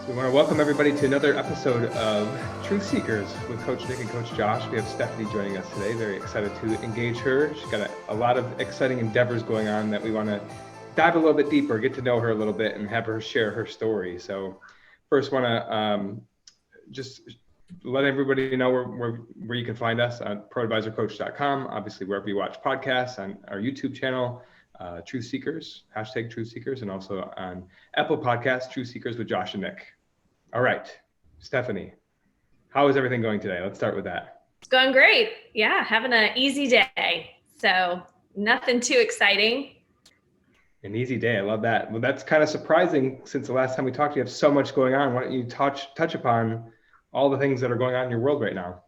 We want to welcome everybody to another episode of Truth Seekers with Coach Nick and Coach Josh. We have Stephanie joining us today. Very excited to engage her. She's got a lot of exciting endeavors going on that we want to dive a little bit deeper, get to know her a little bit, and have her share her story. So first want to just let everybody know where you can find us on proadvisorcoach.com, obviously wherever you watch podcasts, on our YouTube channel, Truth Seekers, hashtag Truth Seekers, and also on Apple Podcasts, Truth Seekers with Josh and Nick. All right, Stephanie, how is everything going today? Let's start with that. It's going great. Yeah, having an easy day. So nothing too exciting. An easy day. I love that. Well, that's kind of surprising since the last time we talked, you have so much going on. Why don't you touch upon all the things that are going on in your world right now?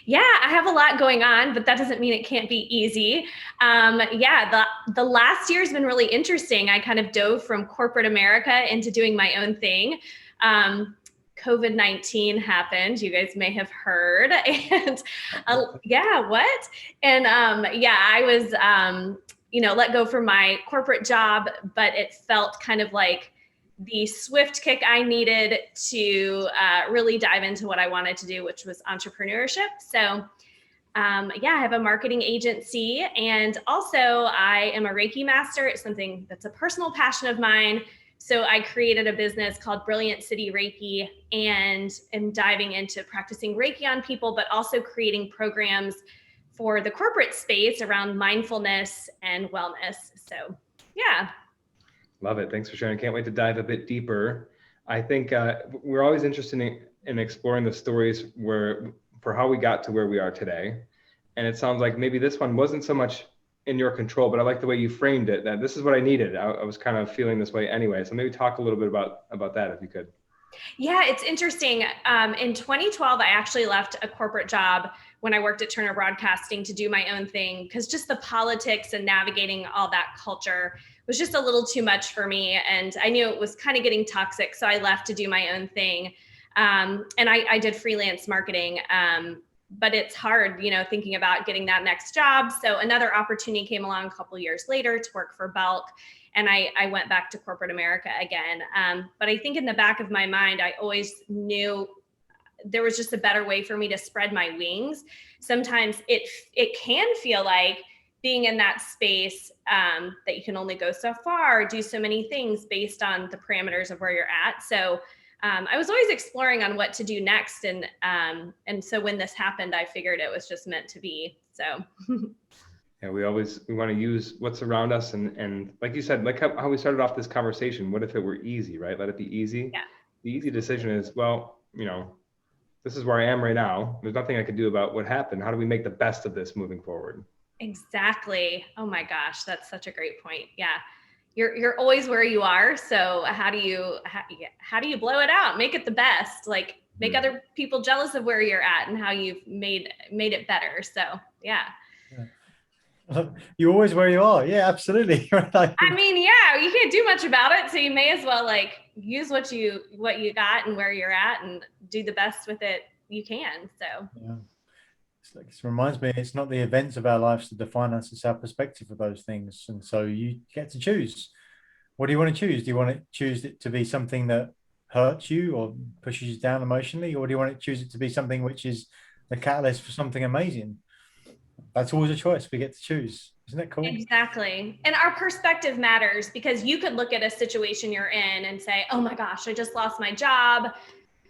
Yeah, I have a lot going on, but that doesn't mean it can't be easy. The last year's been really interesting. I kind of dove from corporate America into doing my own thing. COVID-19 happened. You guys may have heard. And what? And I was, let go from my corporate job, but it felt kind of like the swift kick I needed to really dive into what I wanted to do, which was entrepreneurship. So I have a marketing agency, and also I am a Reiki Master. It's something that's a personal passion of mine. So I created a business called Brilliant City Reiki, and am diving into practicing Reiki on people, but also creating programs for the corporate space around mindfulness and wellness. So, yeah. Love it. Thanks for sharing. Can't wait to dive a bit deeper. I think we're always interested in exploring the stories for how we got to where we are today. And it sounds like maybe this one wasn't so much in your control, but I like the way you framed it, that this is what I needed. I was kind of feeling this way anyway. So maybe talk a little bit about that if you could. Yeah, it's interesting. In 2012, I actually left a corporate job when I worked at Turner Broadcasting to do my own thing, because just the politics and navigating all that culture was just a little too much for me. And I knew it was kind of getting toxic. So I left to do my own thing. And I did freelance marketing. But it's hard, thinking about getting that next job. So another opportunity came along a couple of years later to work for Belk. And I went back to corporate America again. But I think in the back of my mind, I always knew there was just a better way for me to spread my wings. Sometimes it can feel like being in that space that you can only go so far, do so many things based on the parameters of where you're at. So I was always exploring on what to do next. And so when this happened, I figured it was just meant to be. So. Yeah, we want to use what's around us. And like you said, like how we started off this conversation, what if it were easy, right? Let it be easy. Yeah. The easy decision is, well, this is where I am right now. There's nothing I could do about what happened. How do we make the best of this moving forward? Exactly. Oh my gosh, that's such a great point. Yeah. You're always where you are. So how do you blow it out? Make it the best, like make other people jealous of where you're at and how you've made it better. So yeah. You're always where you are. Yeah, absolutely. I mean, yeah, you can't do much about it. So you may as well use what you got and where you're at and do the best with it you can. So yeah. It reminds me, it's not the events of our lives that define us, it's our perspective of those things. And so you get to choose. What do you want to choose? Do you want to choose it to be something that hurts you or pushes you down emotionally? Or do you want to choose it to be something which is the catalyst for something amazing? That's always a choice. We get to choose. Isn't that cool? Exactly. And our perspective matters, because you could look at a situation you're in and say, oh my gosh, I just lost my job.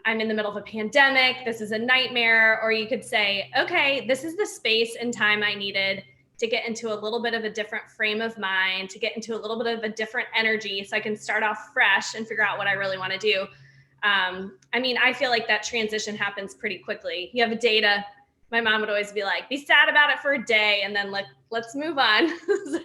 I'm in the middle of a pandemic. This is a nightmare. Or you could say, okay, this is the space and time I needed to get into a little bit of a different frame of mind, to get into a little bit of a different energy so I can start off fresh and figure out what I really want to do. I feel like that transition happens pretty quickly. You have a data. My mom would always be like, be sad about it for a day and then let's move on. So.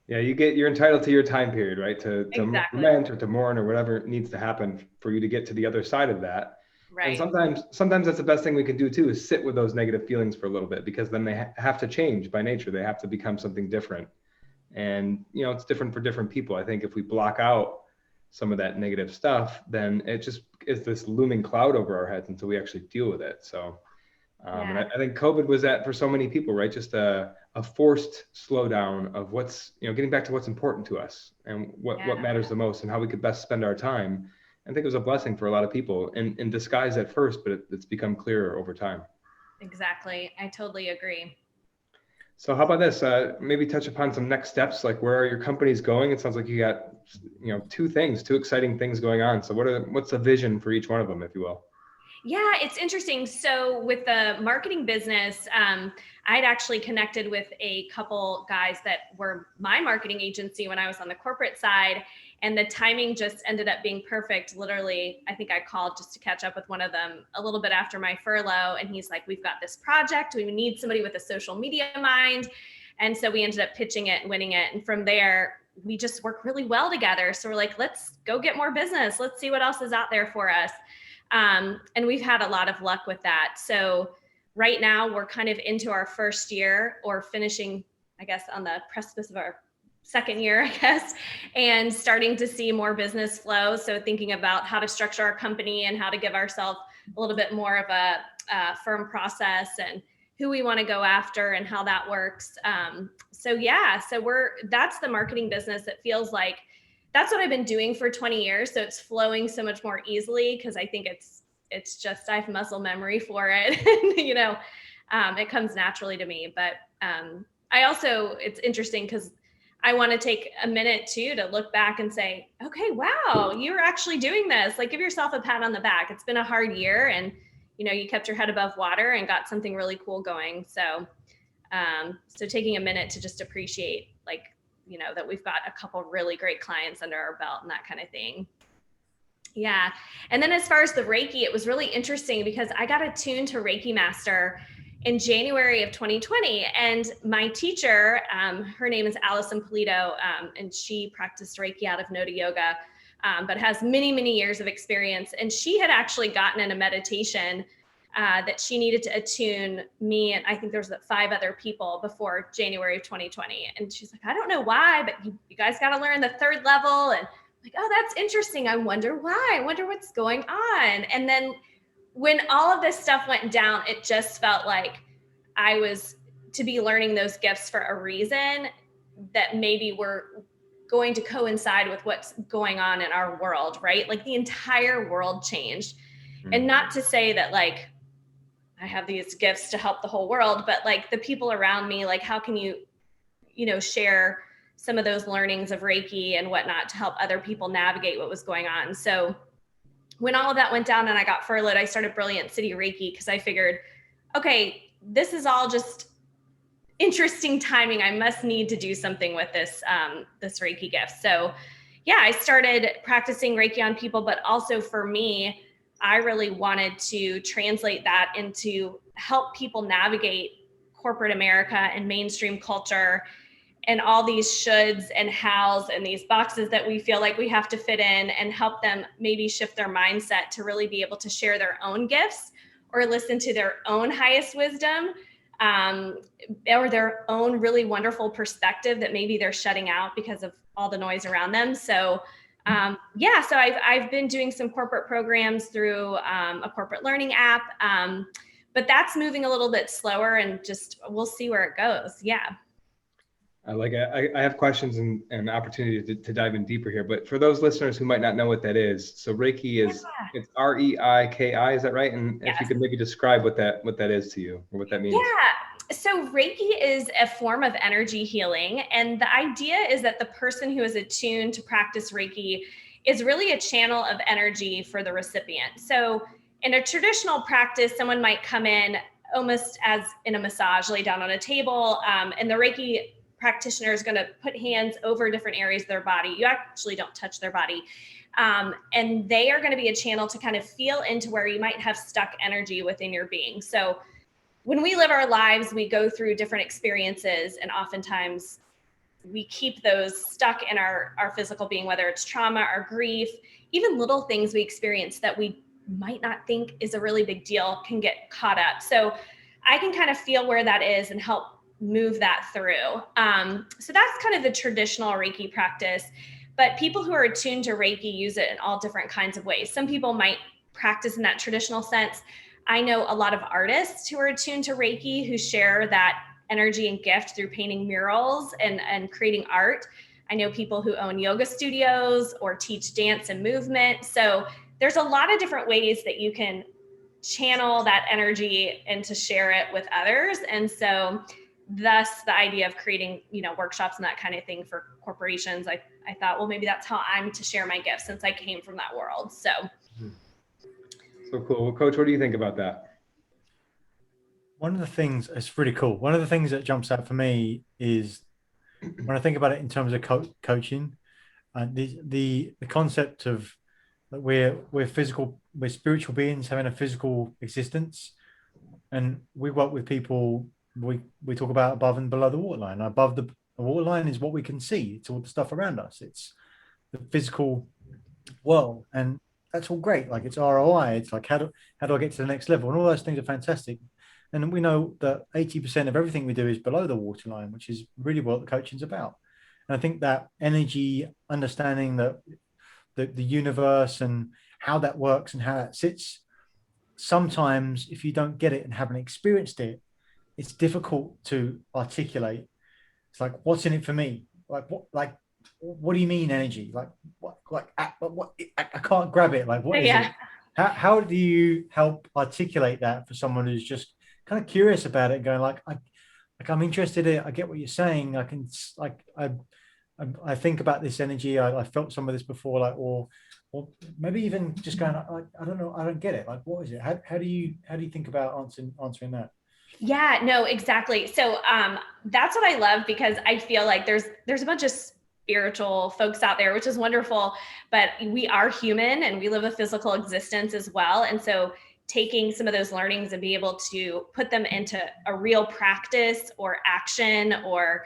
Yeah, you're entitled to your time period, right? To Exactly. lament or to mourn or whatever needs to happen for you to get to the other side of that. Right. And sometimes that's the best thing we can do too, is sit with those negative feelings for a little bit, because then they have to change by nature. They have to become something different. And, it's different for different people. I think if we block out some of that negative stuff, then it just is this looming cloud over our heads until we actually deal with it. So, and I think COVID was that for so many people, right? Just a forced slowdown of what's, getting back to what's important to us and what matters the most and how we could best spend our time. I think it was a blessing for a lot of people in disguise at first, but it's become clearer over time. Exactly. I totally agree. So how about this? Maybe touch upon some next steps, like where are your companies going? It sounds like you got, two exciting things going on. So what's the vision for each one of them, if you will? Yeah, it's interesting. So with the marketing business, I'd actually connected with a couple guys that were my marketing agency when I was on the corporate side. And the timing just ended up being perfect. Literally, I think I called just to catch up with one of them a little bit after my furlough. And he's like, we've got this project. We need somebody with a social media mind. And so we ended up pitching it and winning it. And from there, we just work really well together. So we're like, let's go get more business. Let's see what else is out there for us. And we've had a lot of luck with that. So right now we're kind of into our first year, or finishing, I guess, on the precipice of our second year, I guess, and starting to see more business flow. So thinking about how to structure our company and how to give ourselves a little bit more of a firm process, and who we want to go after and how that works. So that's the marketing business. It feels like that's what I've been doing for 20 years. So it's flowing so much more easily because I think it's just, I have muscle memory for it. It comes naturally to me. But it's interesting because I want to take a minute too to look back and say, okay, wow, you're actually doing this. Like, give yourself a pat on the back. It's been a hard year, and you kept your head above water and got something really cool going. So taking a minute to just appreciate, like, that we've got a couple really great clients under our belt and that kind of thing. Yeah. And then as far as the Reiki, it was really interesting because I got attuned to Reiki Master in January of 2020. And my teacher, her name is Allison Polito, and she practiced Reiki out of Noda Yoga, but has many, many years of experience. And she had actually gotten in a meditation that she needed to attune me, and I think there was 5 other people before January of 2020. And she's like, I don't know why, but you guys got to learn the 3rd level. And I'm like, oh, that's interesting. I wonder why. I wonder what's going on. And then when all of this stuff went down, it just felt like I was to be learning those gifts for a reason that maybe were going to coincide with what's going on in our world, right? Like, the entire world changed. Mm-hmm. And not to say that, like, I have these gifts to help the whole world, but like the people around me, like, how can you share some of those learnings of Reiki and whatnot to help other people navigate what was going on. So when all of that went down and I got furloughed, I started Brilliant City Reiki because I figured, okay, this is all just interesting timing. I must need to do something with this Reiki gift. So yeah, I started practicing Reiki on people, but also for me, I really wanted to translate that into help people navigate corporate America and mainstream culture and all these shoulds and hows and these boxes that we feel like we have to fit in, and help them maybe shift their mindset to really be able to share their own gifts or listen to their own highest wisdom, or their own really wonderful perspective that maybe they're shutting out because of all the noise around them. So so I've been doing some corporate programs through a corporate learning app, but that's moving a little bit slower, and just we'll see where it goes. Yeah. I have questions and opportunity to dive in deeper here, but for those listeners who might not know what that is, so Reiki is it's Reiki, is that right? And yes. If you could maybe describe what that is to you, or what that means. Yeah. So Reiki is a form of energy healing. And the idea is that the person who is attuned to practice Reiki is really a channel of energy for the recipient. So in a traditional practice, someone might come in almost as in a massage, lay down on a table, and the Reiki practitioner is going to put hands over different areas of their body. You actually don't touch their body. And they are going to be a channel to kind of feel into where you might have stuck energy within your being. So when we live our lives, we go through different experiences, and oftentimes we keep those stuck in our physical being, whether it's trauma or grief, even little things we experience that we might not think is a really big deal can get caught up. So I can kind of feel where that is and help move that through. So that's kind of the traditional Reiki practice, but people who are attuned to Reiki use it in all different kinds of ways. Some people might practice in that traditional sense. I know a lot of artists who are attuned to Reiki who share that energy and gift through painting murals and creating art. I know people who own yoga studios or teach dance and movement. So there's a lot of different ways that you can channel that energy and to share it with others. And so thus the idea of creating, workshops and that kind of thing for corporations, I thought, well, maybe that's how I'm to share my gifts since I came from that world. So cool. Well, Coach, what do you think about that? One of the things, it's really cool. One of the things that jumps out for me is when I think about it in terms of coaching, the concept of that we're spiritual beings having a physical existence, and we work with people. We talk about above and below the waterline. Above the waterline is what we can see. It's all the stuff around us. It's the physical world, and that's all great. Like, it's ROI. It's like, how do I get to the next level? And all those things are fantastic. And we know that 80% of everything we do is below the waterline, which is really what the coaching's about. And I think that energy, understanding that the universe and how that works and how that sits, sometimes if you don't get it and haven't experienced it, it's difficult to articulate. It's like, what's in it for me? What do you mean energy? I can't grab it. Like, what is it? How do you help articulate that for someone who's just kind of curious about it, going I'm interested in it. I get what you're saying. I think about this energy. I felt some of this before, or maybe even just going, I don't know. I don't get it. Like, what is it? How do you think about answering that? Yeah, no, exactly. So that's what I love, because I feel like there's a bunch of spiritual folks out there, which is wonderful, but we are human and we live a physical existence as well. And so taking some of those learnings and be able to put them into a real practice or action or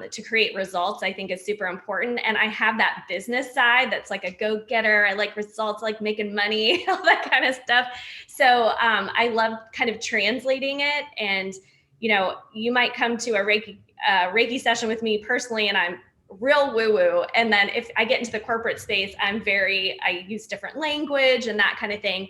to create results, I think is super important. And I have that business side that's like a go-getter. I like results, I like making money, all that kind of stuff. So I love kind of translating it. And, you might come to a Reiki session with me personally, and I'm real woo-woo. And then if I get into the corporate space, I use different language and that kind of thing.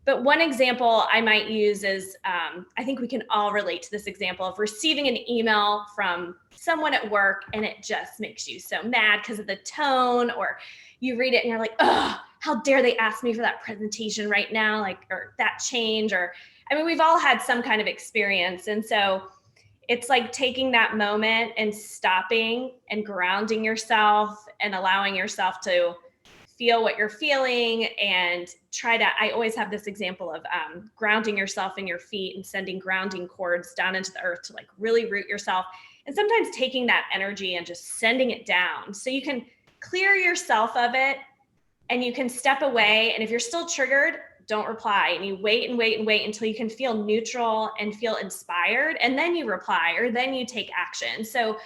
But one example I might use is, I think we can all relate to this example of receiving an email from someone at work and it just makes you so mad because of the tone, or you read it and you're like, oh, how dare they ask me for that presentation right now, or that change, we've all had some kind of experience. And so it's like taking that moment and stopping and grounding yourself and allowing yourself to feel what you're feeling, and I always have this example of grounding yourself in your feet and sending grounding cords down into the earth to really root yourself. And sometimes taking that energy and just sending it down so you can clear yourself of it and you can step away. And if you're still triggered, don't reply, and you wait and wait and wait until you can feel neutral and feel inspired, and then you reply, or then you take action. So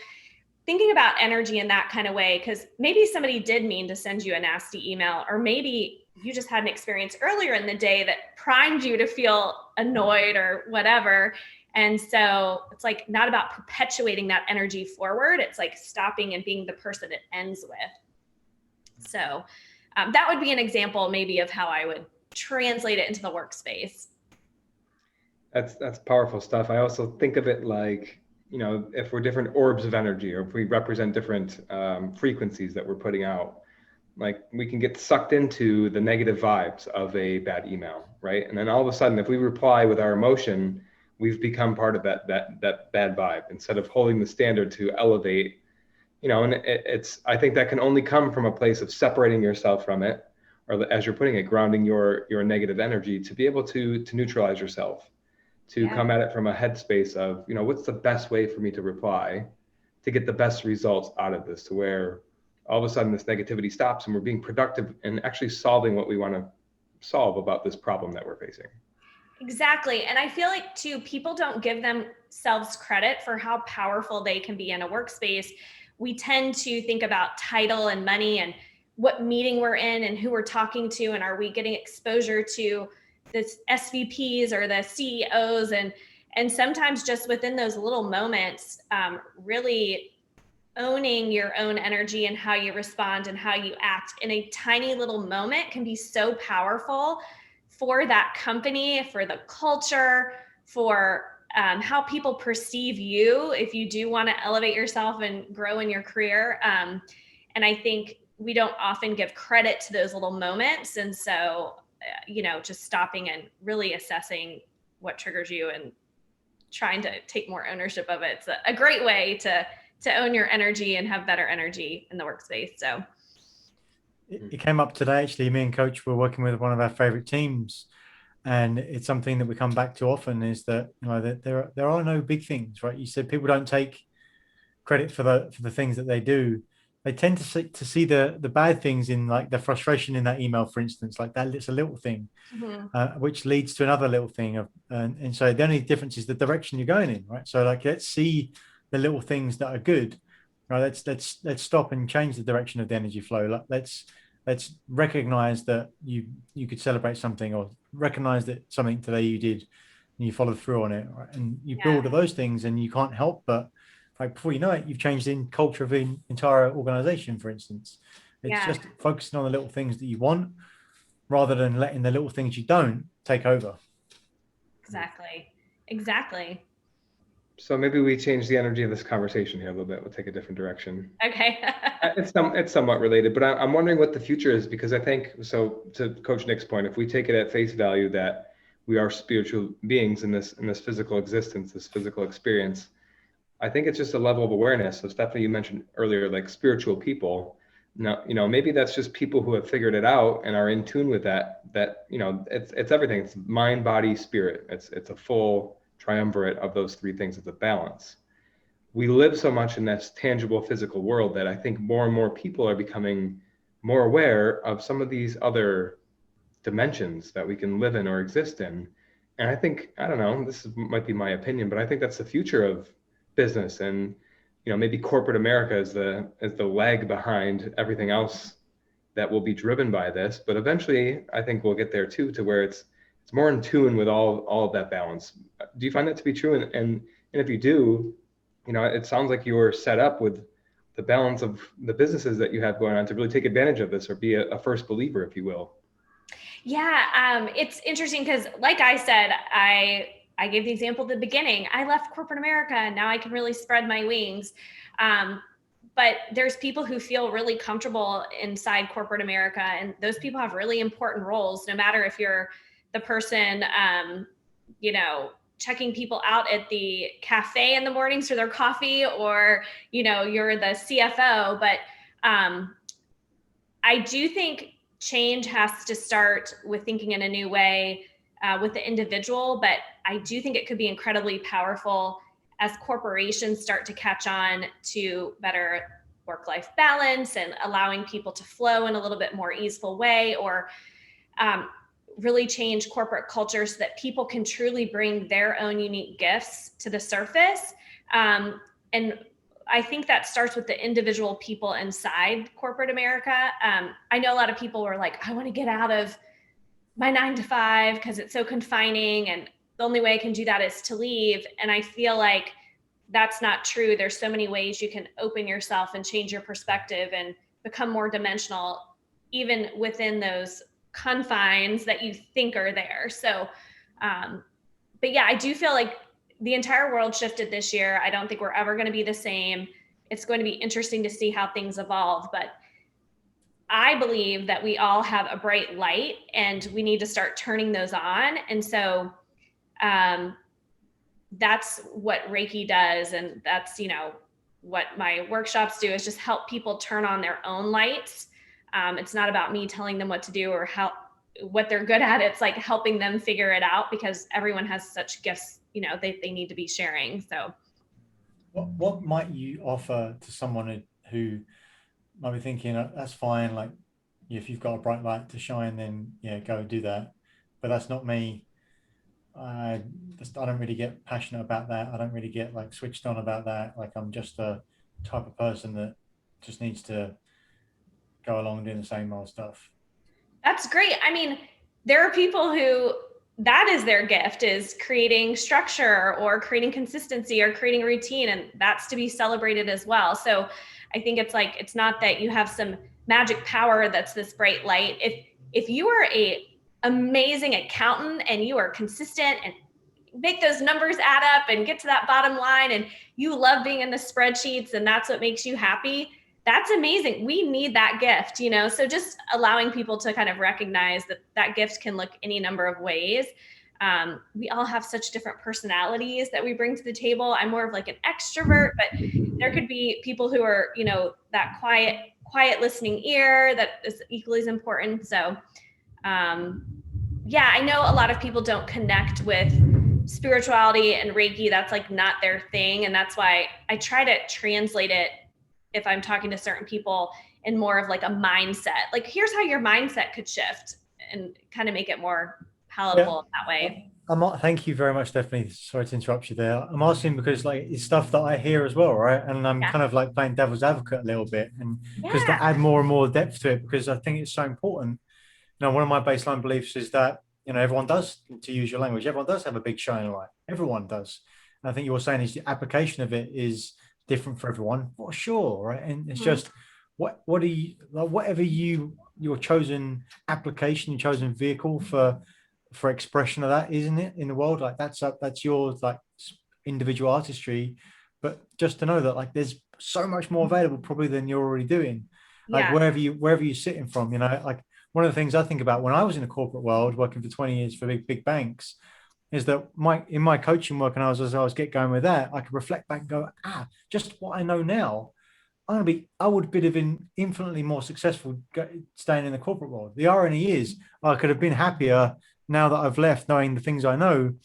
thinking about energy in that kind of way, because maybe somebody did mean to send you a nasty email, or maybe you just had an experience earlier in the day that primed you to feel annoyed or whatever. And so it's not about perpetuating that energy forward. It's stopping and being the person it ends with. So that would be an example maybe of how I would translate it into the workspace. That's powerful stuff. I also think of it like, if we're different orbs of energy, or if we represent different frequencies that we're putting out, we can get sucked into the negative vibes of a bad email, right? And then all of a sudden, if we reply with our emotion, we've become part of that bad vibe, instead of holding the standard to elevate, and I think that can only come from a place of separating yourself from it, or as you're putting it, grounding your negative energy to be able to neutralize yourself, to come at it from a headspace of, what's the best way for me to reply to get the best results out of this, to where all of a sudden this negativity stops and we're being productive and actually solving what we want to solve about this problem that we're facing. Exactly. And I feel like too, people don't give themselves credit for how powerful they can be in a workspace. We tend to think about title and money and what meeting we're in and who we're talking to, and are we getting exposure to the SVPs or the CEOs, and sometimes just within those little moments, really owning your own energy and how you respond and how you act in a tiny little moment can be so powerful for that company, for the culture, for how people perceive you if you do want to elevate yourself and grow in your career. And I think we don't often give credit to those little moments. And so, just stopping and really assessing what triggers you and trying to take more ownership of it. It's a great way to own your energy and have better energy in the workspace. So it came up today, actually. Me and Coach were working with one of our favorite teams, and it's something that we come back to often, is that, that there are no big things, right? You said people don't take credit for the things that they do. They tend to see the bad things in, like, the frustration in that email, for instance, like that. It's a little thing, which leads to another little thing and so the only difference is the direction you're going in, right? So, like, let's see the little things that are good, right? Let's stop and change the direction of the energy flow. Like, let's recognize that you could celebrate something, or recognize that something today you did and you followed through on it, right? And you build all those things, and you can't help but, like, before you know it, you've changed the culture of the entire organization, for instance. It's just focusing on the little things that you want, rather than letting the little things you don't take over. Exactly. So maybe we change the energy of this conversation here a little bit. We'll take a different direction. Okay. It's somewhat related, but I'm wondering what the future is, because I think, so to Coach Nick's point, if we take it at face value that we are spiritual beings in this physical existence, this physical experience, I think it's just a level of awareness. So Stephanie, you mentioned earlier, like, spiritual people. Now, maybe that's just people who have figured it out and are in tune with that, it's everything. It's mind, body, spirit. It's a full triumvirate of those three things. It's a balance. We live so much in this tangible physical world that I think more and more people are becoming more aware of some of these other dimensions that we can live in or exist in. And I think, I don't know, might be my opinion, but I think that's the future of business. And maybe corporate America is the lag behind everything else that will be driven by this. But eventually, I think we'll get there too, to where it's more in tune with all of that balance. Do you find that to be true? And if you do, it sounds like you're set up with the balance of the businesses that you have going on to really take advantage of this, or be a first believer, if you will. Yeah, it's interesting because, like I said, I gave the example at the beginning. I left corporate America, and now I can really spread my wings. But there's people who feel really comfortable inside corporate America, and those people have really important roles, no matter if you're the person, checking people out at the cafe in the mornings for their coffee, or, you're the CFO. But I do think change has to start with thinking in a new way with the individual. But I do think it could be incredibly powerful as corporations start to catch on to better work-life balance and allowing people to flow in a little bit more easeful way, or really change corporate culture so that people can truly bring their own unique gifts to the surface. And I think that starts with the individual people inside corporate America. I know a lot of people were like, I want to get out of my 9-to-5 because it's so confining, and the only way I can do that is to leave. And I feel like that's not true. There's so many ways you can open yourself and change your perspective and become more dimensional, even within those confines that you think are there. So, but yeah, I do feel like the entire world shifted this year. I don't think we're ever going to be the same. It's going to be interesting to see how things evolve, but I believe that we all have a bright light, and we need to start turning those on. And so that's what Reiki does. And that's, what my workshops do, is just help people turn on their own lights. It's not about me telling them what to do or what they're good at. It's like helping them figure it out, because everyone has such gifts, they need to be sharing. So what might you offer to someone who might be thinking, that's fine, like, if you've got a bright light to shine, then go do that, but that's not me. I don't really get passionate about that. I don't really get, like, switched on about that. Like, I'm just a type of person that just needs to go along doing the same old stuff. That's great. I mean, there are people who that is their gift, is creating structure or creating consistency or creating routine, and that's to be celebrated as well. So I think it's not that you have some magic power that's this bright light. If you are a amazing accountant and you are consistent and make those numbers add up and get to that bottom line, and you love being in the spreadsheets and that's what makes you happy, that's amazing. We need that gift, so just allowing people to kind of recognize that that gift can look any number of ways. We all have such different personalities that we bring to the table. I'm more of like an extrovert, but there could be people who are, that quiet listening ear that is equally as important. So yeah, I know a lot of people don't connect with spirituality and Reiki. That's like not their thing. And that's why I try to translate it if I'm talking to certain people in more of like a mindset. Like, here's how your mindset could shift and kind of make it more palatable that way. Thank you very much, Stephanie. Sorry to interrupt you there. I'm asking because like it's stuff that I hear as well, right? And I'm kind of like playing devil's advocate a little bit, and because to add more and more depth to it, because I think it's so important. One of my baseline beliefs is that everyone does, to use your language, everyone does have a big shining light. Everyone does. And I think you're saying is the application of it is different for everyone, for sure, right? And it's just what do you like, whatever your chosen application, your chosen vehicle for expression of that, isn't it, in the world? Like that's your like individual artistry. But just to know that like there's so much more available probably than you're already doing. Like wherever you're sitting from, like one of the things I think about when I was in the corporate world working for 20 years for big banks is that in my coaching work, and as I was get going with that, I could reflect back and go, just what I know now, I would have been infinitely more successful staying in the corporate world. The irony is I could have been happier now that I've left, knowing the things I know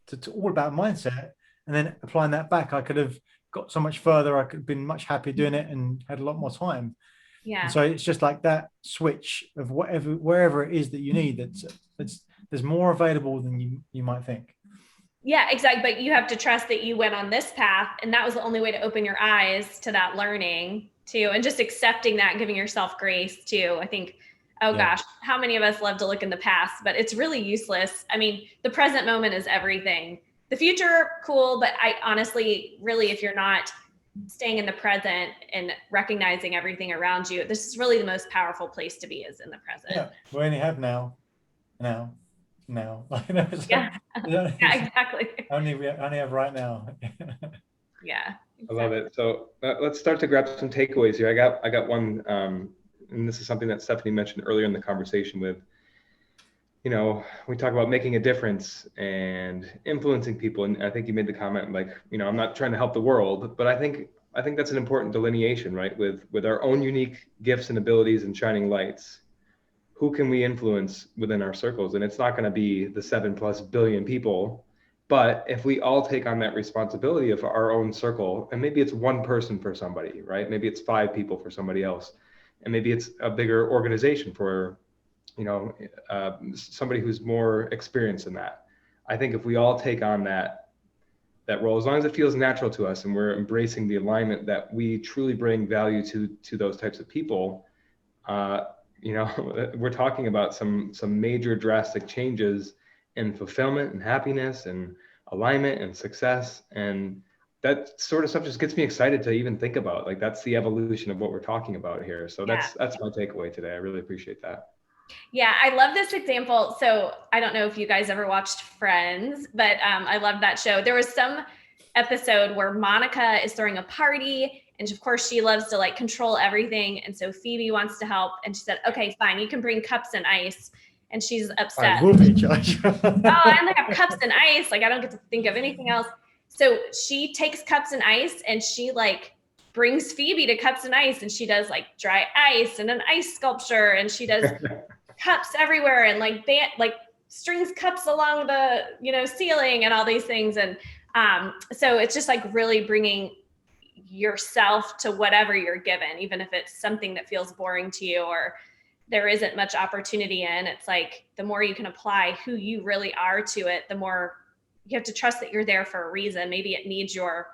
to all about mindset, and then applying that back, I could have got so much further. I could have been much happier doing it and had a lot more time. Yeah. And so it's just like that switch of wherever it is that you need. There's more available than you might think. Yeah, exactly. But you have to trust that you went on this path, and that was the only way to open your eyes to that learning too, and just accepting that and giving yourself grace too. I think, gosh, how many of us love to look in the past, but it's really useless. I mean, the present moment is everything. The future, cool, but I honestly, really, if you're not staying in the present and recognizing everything around you, this is really the most powerful place to be, is in the present. Yeah, we only have now. Yeah, exactly. We only have right now. Yeah, exactly. I love it. So let's start to grab some takeaways here. I got one, and this is something that Stephanie mentioned earlier in the conversation with, we talk about making a difference and influencing people. And I think you made the comment like, I'm not trying to help the world, but I think that's an important delineation, right? With our own unique gifts and abilities and shining lights, who can we influence within our circles? And it's not going to be the 7+ billion people, but if we all take on that responsibility of our own circle, and maybe it's one person for somebody, right? Maybe it's 5 people for somebody else, and maybe it's a bigger organization for somebody who's more experienced in that. I think if we all take on that role, as long as it feels natural to us and we're embracing the alignment that we truly bring value to those types of people, we're talking about some major drastic changes in fulfillment and happiness and alignment and success. And that sort of stuff just gets me excited to even think about. Like, that's the evolution of what we're talking about here. So that's my takeaway today. I really appreciate that. Yeah, I love this example. So I don't know if you guys ever watched Friends, but I love that show. There was some episode where Monica is throwing a party, and of course she loves to like control everything. And so Phoebe wants to help, and she said, okay, fine, you can bring cups and ice. And she's upset. I will be, Josh. I only have cups and ice. Like, I don't get to think of anything else. So she takes cups and ice, and she like brings Phoebe to cups and ice, and she does like dry ice and an ice sculpture, and she does cups everywhere, and like strings cups along the ceiling and all these things. And so it's just like really bringing yourself to whatever you're given, even if it's something that feels boring to you or there isn't much opportunity in. It's like the more you can apply who you really are to it, the more you have to trust that you're there for a reason. Maybe it needs your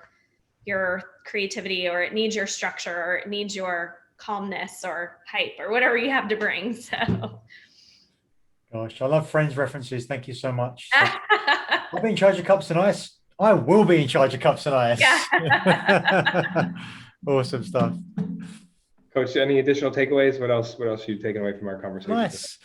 creativity, or it needs your structure, or it needs your calmness or hype or whatever you have to bring. So gosh, I love Friends references. Thank you so much. So, I'll be in charge of cups and ice. I will be in charge of cups and ice. Yeah. Awesome stuff. Coach, any additional takeaways? What else are you taking away from our conversation? Nice.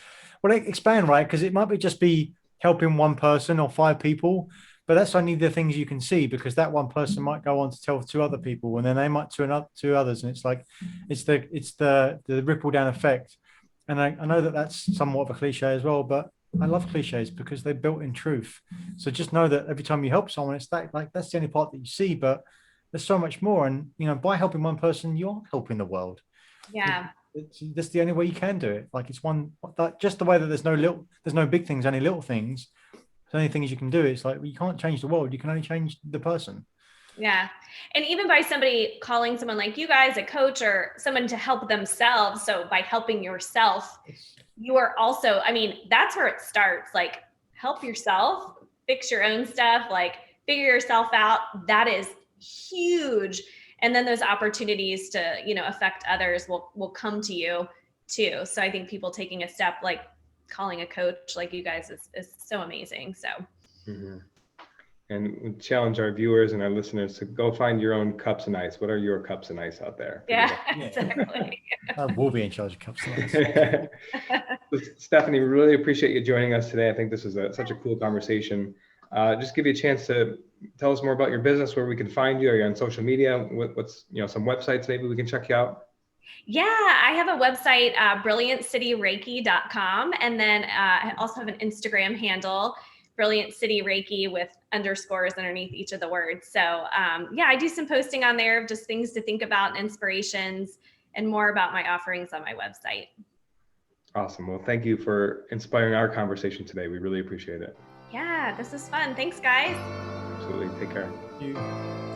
Well, expand, right? Because it might just be helping one person or 5 people, but that's only the things you can see, because that one person might go on to tell two other people, and then they might to two others, and it's like it's the ripple down effect. And I know that that's somewhat of a cliche as well, but I love cliches because they're built in truth. So just know that every time you help someone, it's that, like, that's the only part that you see, but there's so much more. And by helping one person, you're helping the world. Yeah. That's the only way you can do it. Like, it's one, just the way that there's no big things, only little things. The only things you can do. It's like, you can't change the world. You can only change the person. Yeah. And even by somebody calling someone like you guys a coach, or someone to help themselves. So by helping yourself, you are also, I mean, that's where it starts. Like, help yourself, fix your own stuff, like figure yourself out. That is huge. And then those opportunities to, affect others will come to you too. So I think people taking a step like calling a coach like you guys is so amazing. So. Mm-hmm. And we challenge our viewers and our listeners to go find your own cups of ice. What are your cups of ice out there? Yeah, exactly. I will be in charge of cups of ice. Stephanie, we really appreciate you joining us today. I think this is such a cool conversation. Just give you a chance to tell us more about your business, where we can find you. Are you on social media? What's some websites maybe we can check you out? Yeah, I have a website, brilliantcityreiki.com. And then I also have an Instagram handle, Brilliant City Reiki, with underscores underneath each of the words. So yeah, I do some posting on there of just things to think about and inspirations, and more about my offerings on my website. Awesome. Well, thank you for inspiring our conversation today. We really appreciate it. Yeah, this is fun. Thanks, guys. Absolutely. Take care. Thank you.